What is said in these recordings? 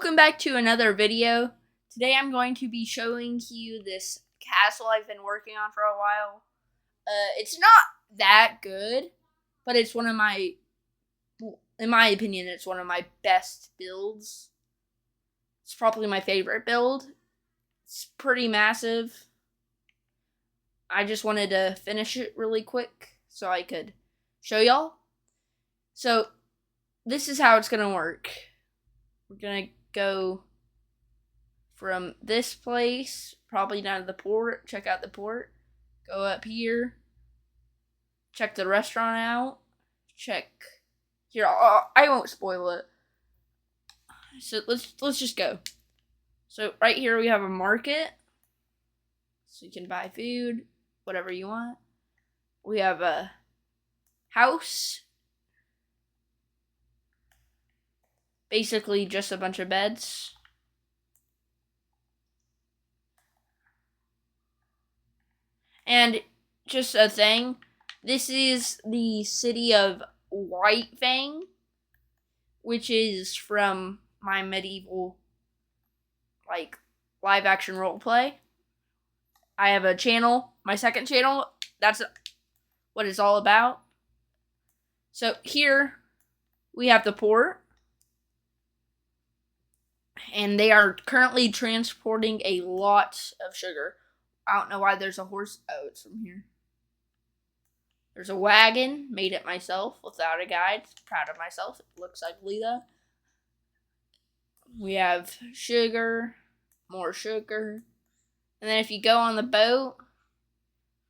Welcome back to another video. Today I'm going to be showing you this castle I've been working on for a while. It's not that good, but it's one of my, in my opinion, it's one of my best builds. It's probably my favorite build. It's pretty massive. I just wanted to finish it really quick so I could show y'all. So, this is how it's gonna work. We're gonna go from this place, probably down to the port, check out the port, go up here, check the restaurant out, check here. I won't spoil it. So let's just go. So right here we have a market, so you can buy food, whatever you want. We have a house. Basically just a bunch of beds. And just a thing, this is the city of White Fang, which is from my medieval, live action roleplay. I have a channel, my second channel, that's what it's all about. So here we have the port. And they are currently transporting a lot of sugar. I don't know why there's a horse. Oh, it's from here. There's a wagon. Made it myself without a guide. Proud of myself. It looks ugly though. We have sugar. More sugar. And then if you go on the boat,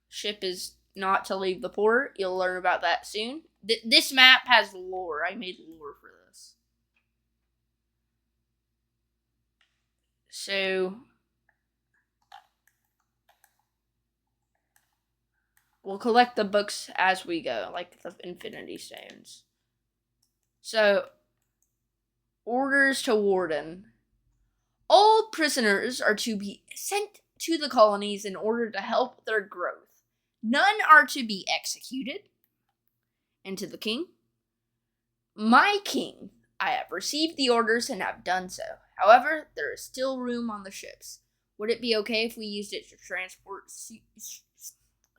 ship is not to leave the port. You'll learn about that soon. This map has lore. I made lore for this. So, we'll collect the books as we go, like the Infinity Stones. So, orders to Warden. All prisoners are to be sent to the colonies in order to help their growth. None are to be executed. And to the king. My king, I have received the orders and have done so. However, there is still room on the ships. Would it be okay if we used it to transport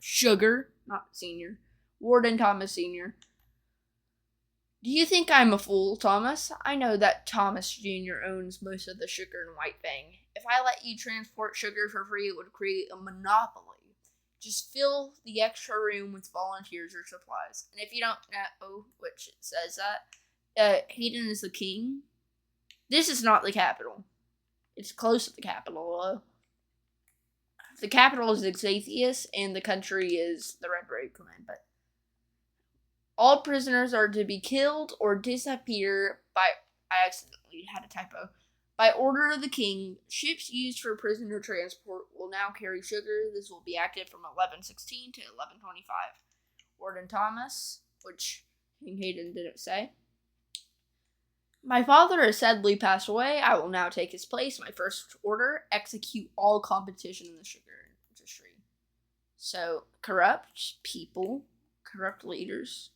sugar? Not Senior. Warden Thomas Sr. Do you think I'm a fool, Thomas? I know that Thomas Jr. owns most of the sugar in White Fang. If I let you transport sugar for free, it would create a monopoly. Just fill the extra room with volunteers or supplies. And if you don't know, which it says that, Hayden is the king. This is not the capital. It's close to the capital, though. The capital is Exathius, and the country is the Red Road Clan. But all prisoners are to be killed or disappear by... I accidentally had a typo. By order of the king, ships used for prisoner transport will now carry sugar. This will be active from 1116 to 1125. Warden Thomas, which King Hayden didn't say. My father has sadly passed away. I will now take his place. My first order, execute all competition in the sugar industry. So, corrupt people, corrupt leaders.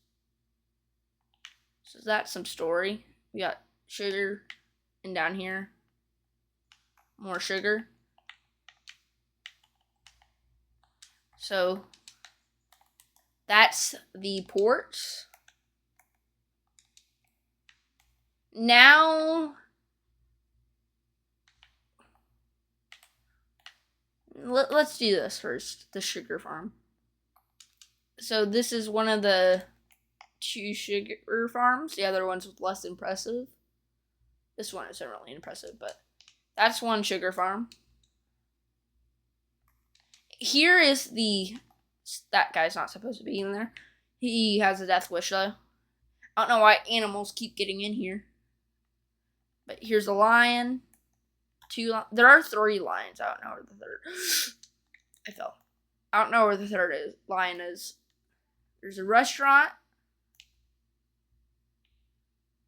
So that's some story. We got sugar, and down here, more sugar. So, that's the port. Now, let's do this first, the sugar farm. So this is one of the 2 sugar farms. The other one's less impressive. This one isn't really impressive, but that's one sugar farm. Here is that guy's not supposed to be in there. He has a death wish though. I don't know why animals keep getting in here. But here's a lion. There are 3 lions. I don't know where the third. I fell. I don't know where the third lion is. There's a restaurant.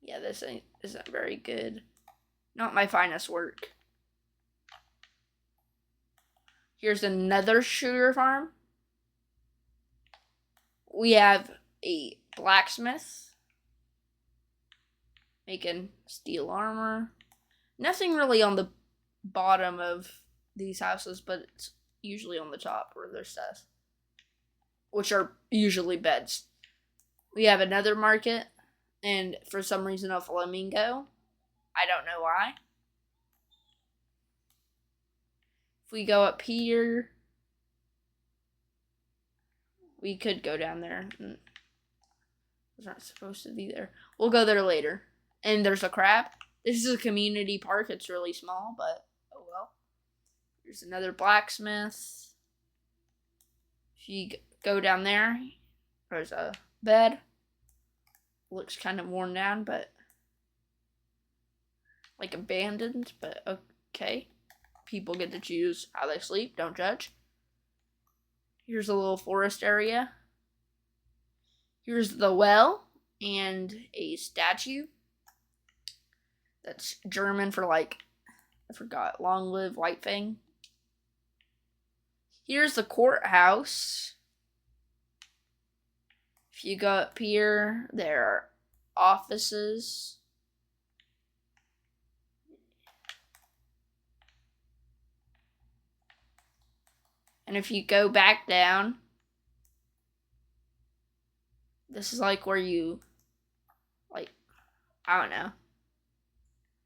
Yeah, this isn't very good. Not my finest work. Here's another sugar farm. We have a blacksmith making steel armor. Nothing really on the bottom of these houses, but it's usually on the top where there's stairs, which are usually beds. We have another market, and for some reason a flamingo. I don't know why. If we go up here, we could go down there. It's not supposed to be there. We'll go there later. And there's a crab. This is a community park. It's really small, but oh well. There's another blacksmith. If you go down there, there's a bed. Looks kind of worn down, but like abandoned, but okay. People get to choose how they sleep. Don't judge. Here's a little forest area. Here's the well and a statue. That's German for like, I forgot, long live White Fang. Here's the courthouse. If you go up here, there are offices. And if you go back down, this is like where you, like, I don't know.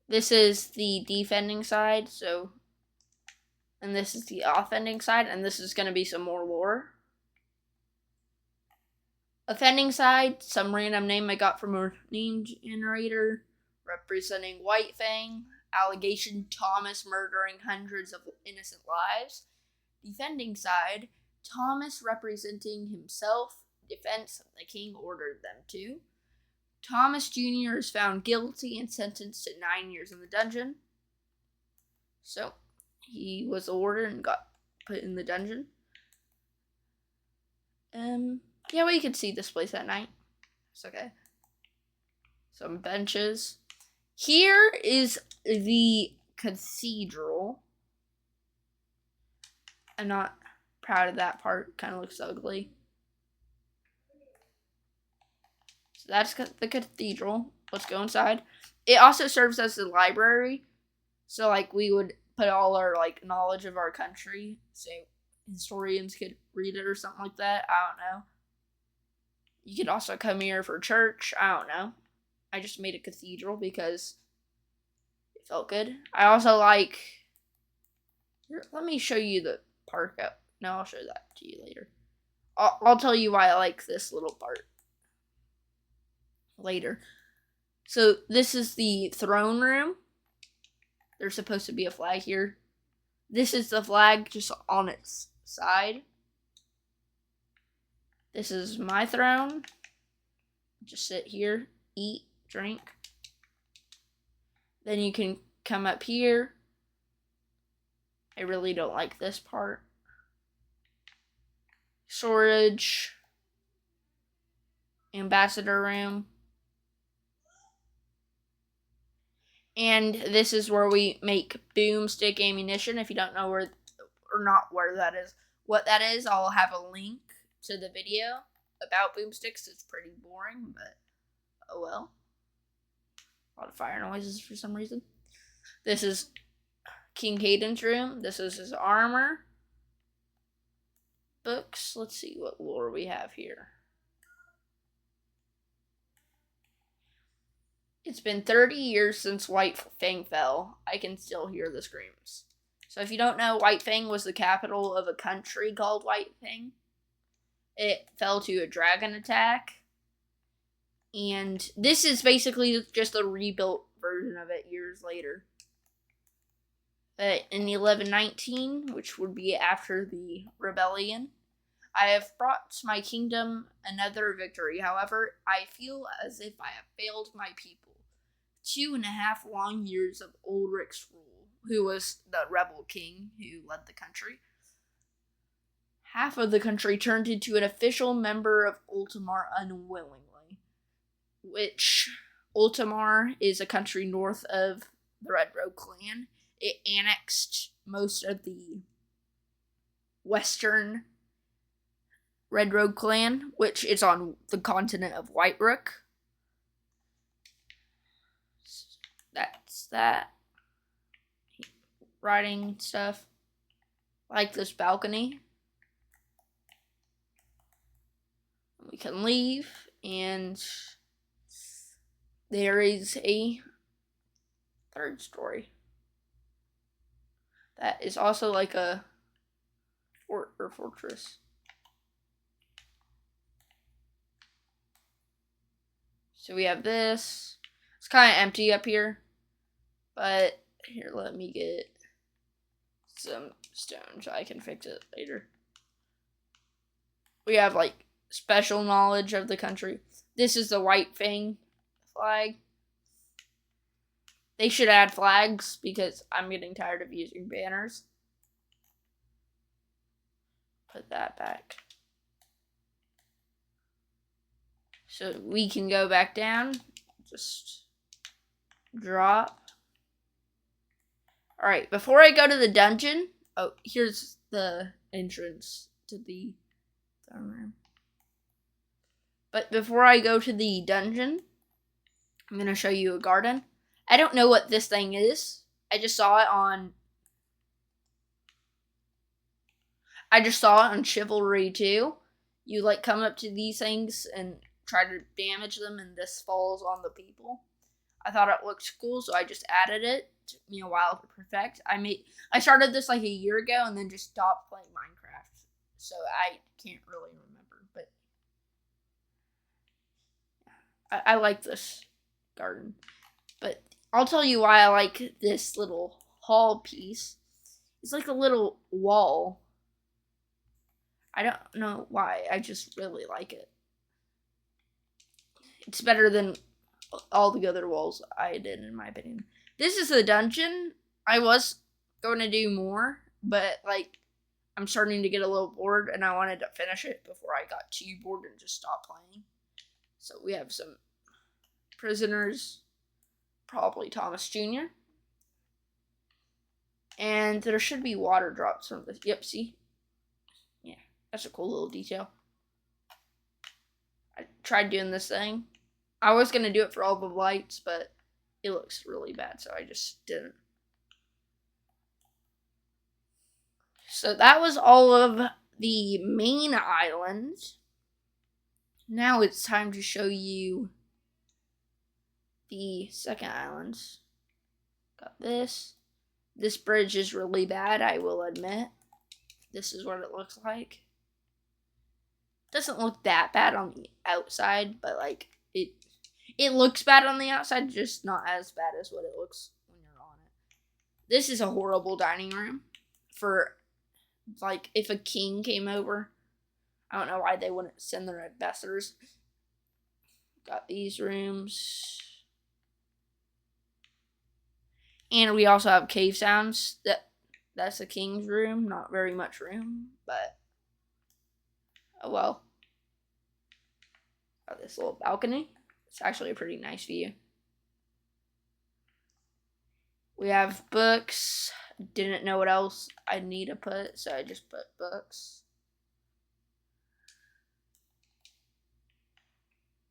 This is the defending side, so, and this is the offending side, and this is going to be some more lore. Offending side, some random name I got from a name generator, representing White Fang, allegation Thomas murdering hundreds of innocent lives. Defending side, Thomas representing himself, defense the king ordered them to. Thomas Jr. is found guilty and sentenced to 9 years in the dungeon. So, he was ordered and got put in the dungeon. Yeah, we could see this place at night. It's okay. Some benches. Here is the cathedral. I'm not proud of that part. Kind of looks ugly. So that's the cathedral. Let's go inside. It also serves as the library. So, like, we would put all our, like, knowledge of our country. So, historians could read it or something like that. I don't know. You could also come here for church. I don't know. I just made a cathedral because it felt good. I also like... Here, let me show you the park out. No, I'll show that to you later. I'll tell you why I like this little part later. So this is the throne room. There's supposed to be a flag here. This is the flag just on its side. This is my throne. Just sit here, eat, drink. Then you can come up here. I really don't like this part. Storage. Ambassador room. And this is where we make boomstick ammunition. If you don't know where, or not where that is, what that is, I'll have a link to the video about boomsticks. It's pretty boring, but oh well. A lot of fire noises for some reason. This is King Hayden's room. This is his armor. Books. Let's see what lore we have here. It's been 30 years since White Fang fell. I can still hear the screams. So if you don't know, White Fang was the capital of a country called White Fang. It fell to a dragon attack. And this is basically just a rebuilt version of it years later. In 1119, which would be after the rebellion, I have brought to my kingdom another victory. However, I feel as if I have failed my people. 2.5 long years of Ulrich's rule, who was the rebel king who led the country. Half of the country turned into an official member of Ultimar unwillingly, which Ultimar is a country north of the Red Rogue clan. It annexed most of the western Red Rogue clan, which is on the continent of Whiteruk. That's that. riding stuff. Like this balcony. We can leave, and there is a third story. That is also like a fort or fortress. So we have this. It's kind of empty up here. But here, let me get some stone so I can fix it later. We have like special knowledge of the country. This is the White Fang flag. They should add flags because I'm getting tired of using banners. Put that back. So we can go back down. Just drop. Alright, before I go to the dungeon. Oh, here's the entrance to the throne room. But before I go to the dungeon, I'm going to show you a garden. I don't know what this thing is. I just saw it on Chivalry 2. You like come up to these things and try to damage them, and this falls on the people. I thought it looked cool, so I just added it. It took me a while to perfect. I started this like a year ago and then just stopped playing Minecraft. So I can't really remember, but I like this garden. But I'll tell you why I like this little hall piece. It's like a little wall. I don't know why. I just really like it. It's better than all the other walls I did, in my opinion. This is the dungeon. I was going to do more, but like I'm starting to get a little bored, and I wanted to finish it before I got too bored and just stopped playing. So we have some prisoners, probably Thomas Jr. And there should be water drops from this. Yep, see? Yeah, that's a cool little detail. I tried doing this thing. I was going to do it for all the lights, but it looks really bad, so I just didn't. So that was all of the main island. Now it's time to show you the second island. Got this. This bridge is really bad, I will admit. This is what it looks like. Doesn't look that bad on the outside, but like it looks bad on the outside, just not as bad as what it looks when you're on it. This is a horrible dining room for like if a king came over. I don't know why they wouldn't send their ambassadors. Got these rooms. And we also have cave sounds. That's the king's room. Not very much room, but oh well. Got this little balcony. It's actually a pretty nice view. We have books. Didn't know what else I'd need to put, so I just put books.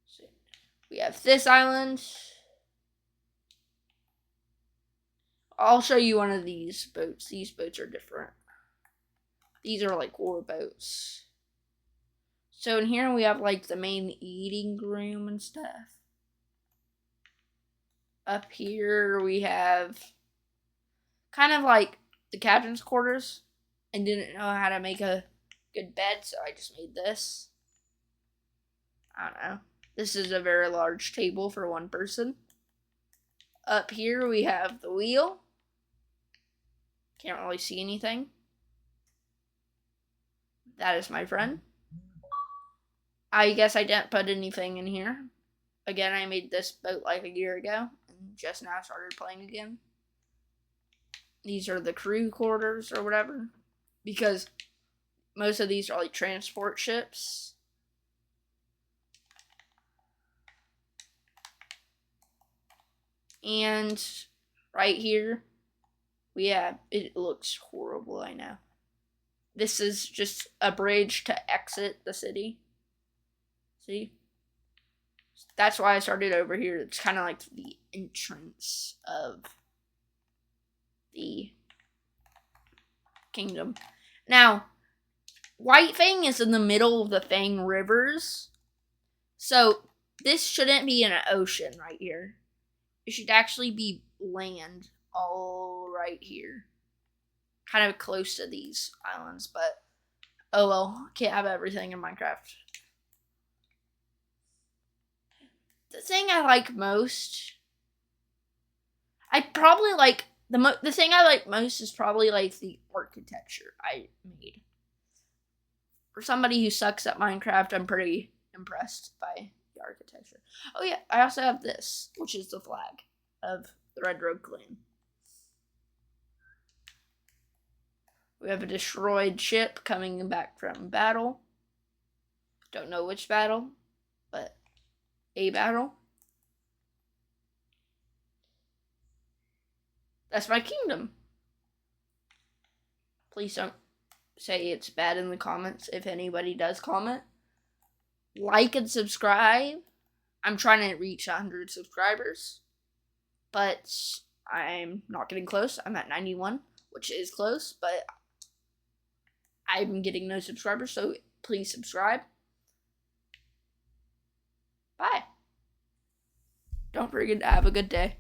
So we have this island. I'll show you one of these boats. These boats are different. These are like war boats. So in here we have like the main eating room and stuff. Up here we have kind of like the captain's quarters. I didn't know how to make a good bed, so I just made this. I don't know. This is a very large table for one person. Up here we have the wheel. Can't really see anything. That is my friend. I guess I didn't put anything in here. Again, I made this boat like a year ago and just now started playing again. These are the crew quarters or whatever, because most of these are like transport ships. And right here, it looks horrible, I know. This is just a bridge to exit the city. See? That's why I started over here. It's kind of like the entrance of the kingdom. Now, White Fang is in the middle of the Fang rivers. So, this shouldn't be an ocean right here. It should actually be land all right here. Kind of close to these islands, but oh well, can't have everything in Minecraft. The thing I like most, I probably like the thing I like most is probably like the architecture I made. For somebody who sucks at Minecraft, I'm pretty impressed by the architecture. Oh yeah, I also have this, which is the flag of the Red Rogue clan. We have a destroyed ship coming back from battle. Don't know which battle, but a battle. That's my kingdom. Please don't say it's bad in the comments if anybody does comment. Like and subscribe. I'm trying to reach 100 subscribers, but I'm not getting close. I'm at 91, which is close, but I'm getting no subscribers, so please subscribe. Bye. Don't forget to have a good day.